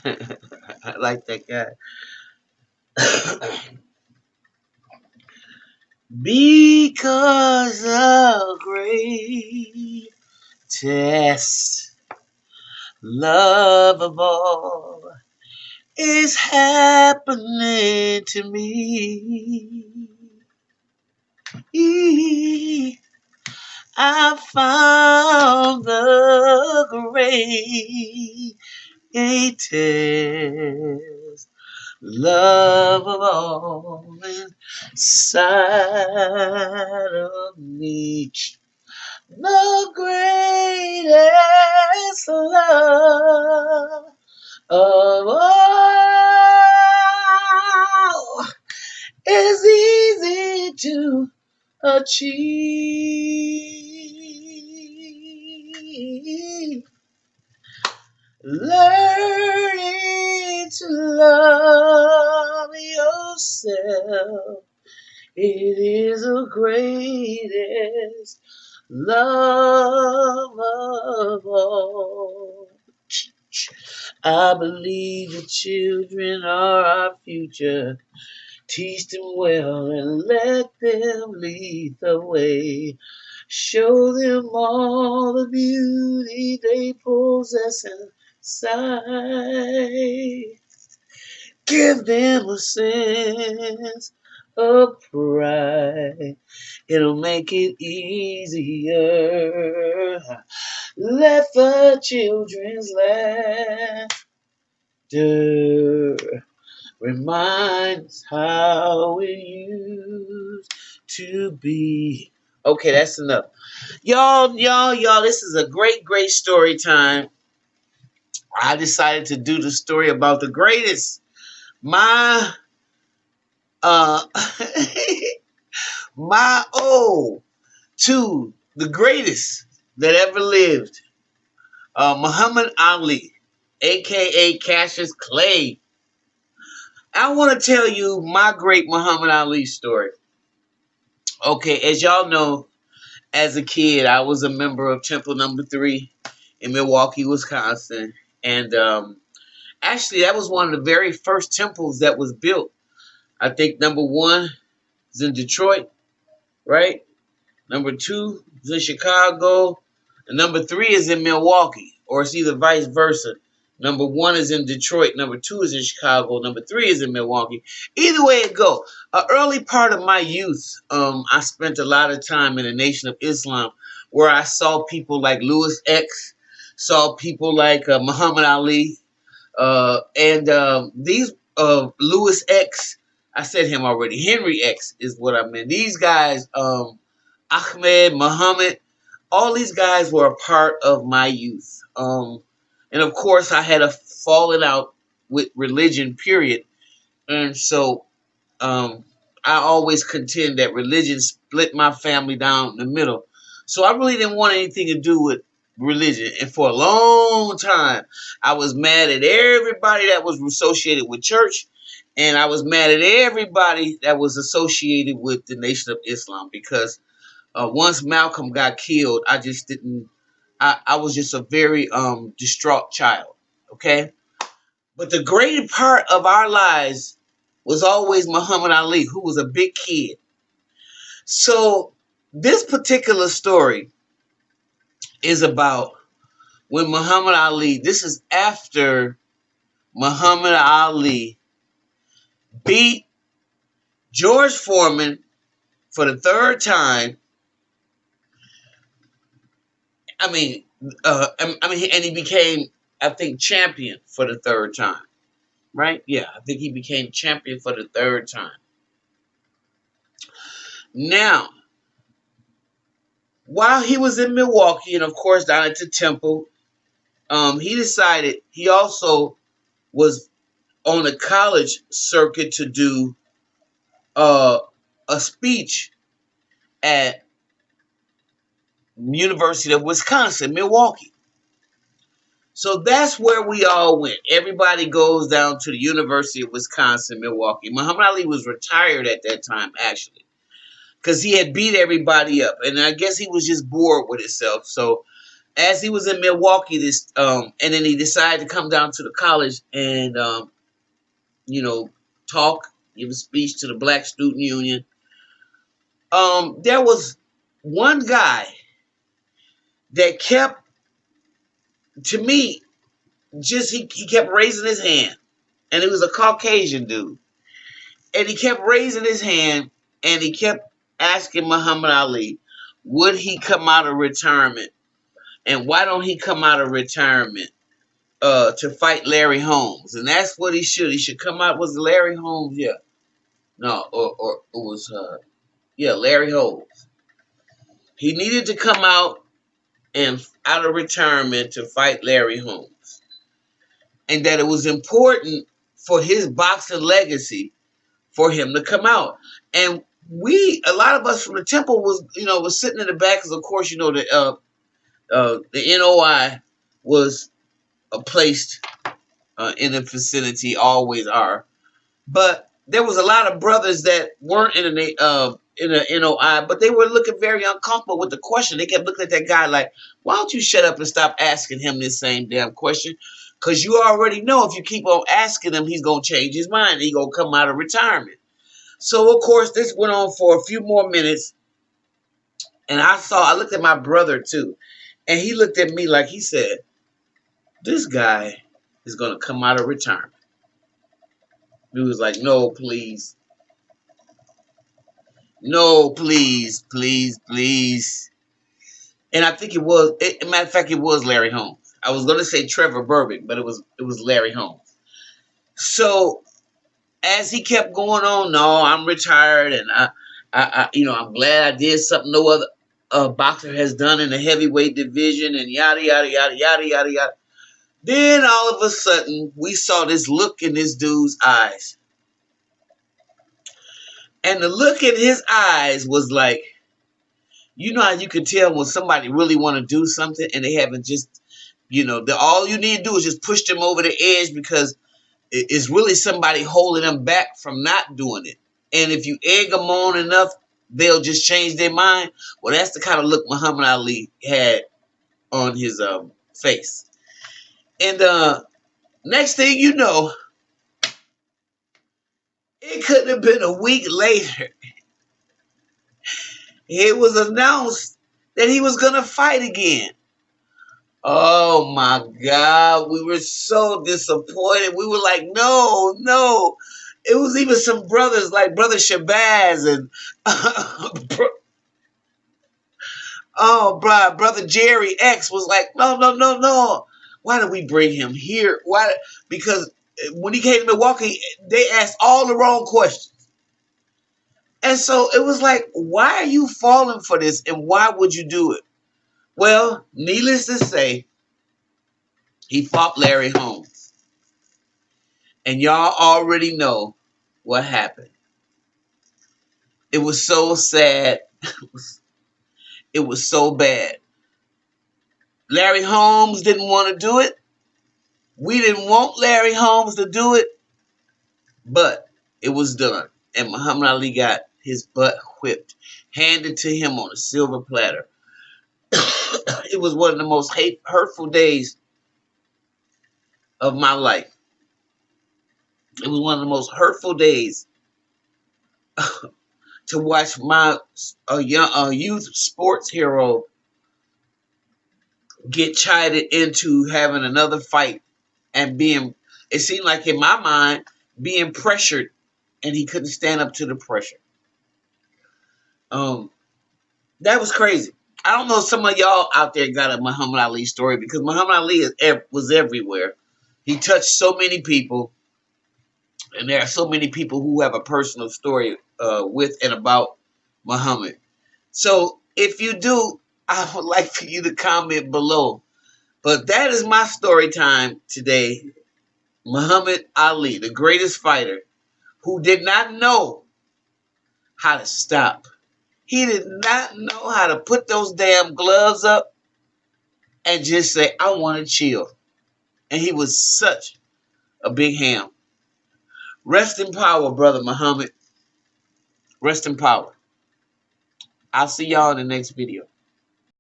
I like that guy. Because the greatest love of all is happening to me. I found the greatest love of all inside of me. The greatest love of all is easy to achieve. Learning to love yourself. It is the greatest love of all. I believe the children are our future. Teach them well and let them lead the way. Show them all the beauty they possess inside. Give them a sense of pride. It'll make it easier. Let the children's laughter remind us how it used to be. Okay, that's enough. Y'all, this is a great story time. I decided to do the story about the greatest. My uh my ode to the greatest that ever lived. Muhammad Ali, aka Cassius Clay. I want to tell you my great Muhammad Ali story. Okay, as y'all know, as a kid, I was a member of Temple Number 3 in Milwaukee, Wisconsin. And actually, that was one of the very first temples that was built. I think number 1 is in Detroit, right? Number 2 is in Chicago. And number 3 is in Milwaukee, or it's either vice versa. Number 1 is in Detroit. Number 2 is in Chicago. Number 3 is in Milwaukee. Either way it go. An early part of my youth, I spent a lot of time in the Nation of Islam, where I saw people like Louis X, saw people like Muhammad Ali, and these Louis X. I said him already. Henry X is what I meant. These guys, Ahmed, Muhammad, all these guys were a part of my youth. And of course, I had a falling out with religion, period. And so I always contend that religion split my family down in the middle. So I really didn't want anything to do with religion. And for a long time, I was mad at everybody that was associated with church. And I was mad at everybody that was associated with the Nation of Islam because once Malcolm got killed, I just didn't. I was just a very distraught child. Okay, but the great part of our lives was always Muhammad Ali, who was a big kid. So this particular story is about when Muhammad Ali. This is after Muhammad Ali beat George Foreman for the third time. And he became, I think, champion for the third time, right? Yeah, I think he became champion for the third time. Now, while he was in Milwaukee, and of course down at the Temple, he decided he also was on a college circuit to do a speech at University of Wisconsin, Milwaukee. So that's where we all went. Everybody goes down to the University of Wisconsin, Milwaukee. Muhammad Ali was retired at that time, actually, because he had beat everybody up. And I guess he was just bored with himself. So, as he was in Milwaukee, and then he decided to come down to the college and you know, talk, give a speech to the Black Student Union. There was one guy that kept, to me, just he kept raising his hand, and it was a Caucasian dude, and he kept raising his hand, and he kept asking Muhammad Ali, would he come out of retirement, and why don't he come out of retirement to fight Larry Holmes? And that's what he should. He should come out. Was it Larry Holmes? Yeah. No, or it was yeah, Larry Holmes. He needed to come out and out of retirement to fight Larry Holmes, and that it was important for his boxing legacy for him to come out. And a lot of us from the temple was sitting in the back, because of course the NOI was placed in the vicinity, always are. But there was a lot of brothers that weren't in the NOI, but they were looking very uncomfortable with the question. They kept looking at that guy like, why don't you shut up and stop asking him this same damn question? Because you already know if you keep on asking him, he's going to change his mind and he's going to come out of retirement. So, of course, this went on for a few more minutes. And I looked at my brother, too. And he looked at me like, he said, this guy is going to come out of retirement. He was like, no, please. No, please, please, please. And I think matter of fact, it was Larry Holmes. I was going to say Trevor Burbick, but it was Larry Holmes. So as he kept going on, no, I'm retired, and I'm glad I did something no other boxer has done in the heavyweight division, and yada yada yada yada yada yada. Then all of a sudden, we saw this look in this dude's eyes, and the look in his eyes was like, you know how you can tell when somebody really want to do something and they haven't just, all you need to do is just push them over the edge, because it's really somebody holding them back from not doing it. And if you egg them on enough, they'll just change their mind. Well, that's the kind of look Muhammad Ali had on his face. And next thing you know, it couldn't have been a week later, it was announced that he was going to fight again. Oh my God, we were so disappointed. We were like, no, no. It was even some brothers like Brother Shabazz and Brother Jerry X was like, no, no, no, no. Why did we bring him here? Why? Because when he came to Milwaukee, they asked all the wrong questions. And so it was like, why are you falling for this, and why would you do it? Well, needless to say, he fought Larry Holmes. And y'all already know what happened. It was so sad. It was so bad. Larry Holmes didn't want to do it. We didn't want Larry Holmes to do it. But it was done. And Muhammad Ali got his butt whipped, handed to him on a silver platter. It was one of the most hurtful days of my life. It was one of the most hurtful days to watch my youth sports hero get chided into having another fight and it seemed like in my mind, being pressured, and he couldn't stand up to the pressure. That was crazy. I don't know if some of y'all out there got a Muhammad Ali story, because Muhammad Ali was everywhere. He touched so many people, and there are so many people who have a personal story with and about Muhammad. So if you do, I would like for you to comment below. But that is my story time today. Muhammad Ali, the greatest fighter, who did not know how to stop. He did not know how to put those damn gloves up and just say, I want to chill. And he was such a big ham. Rest in power, Brother Muhammad. Rest in power. I'll see y'all in the next video.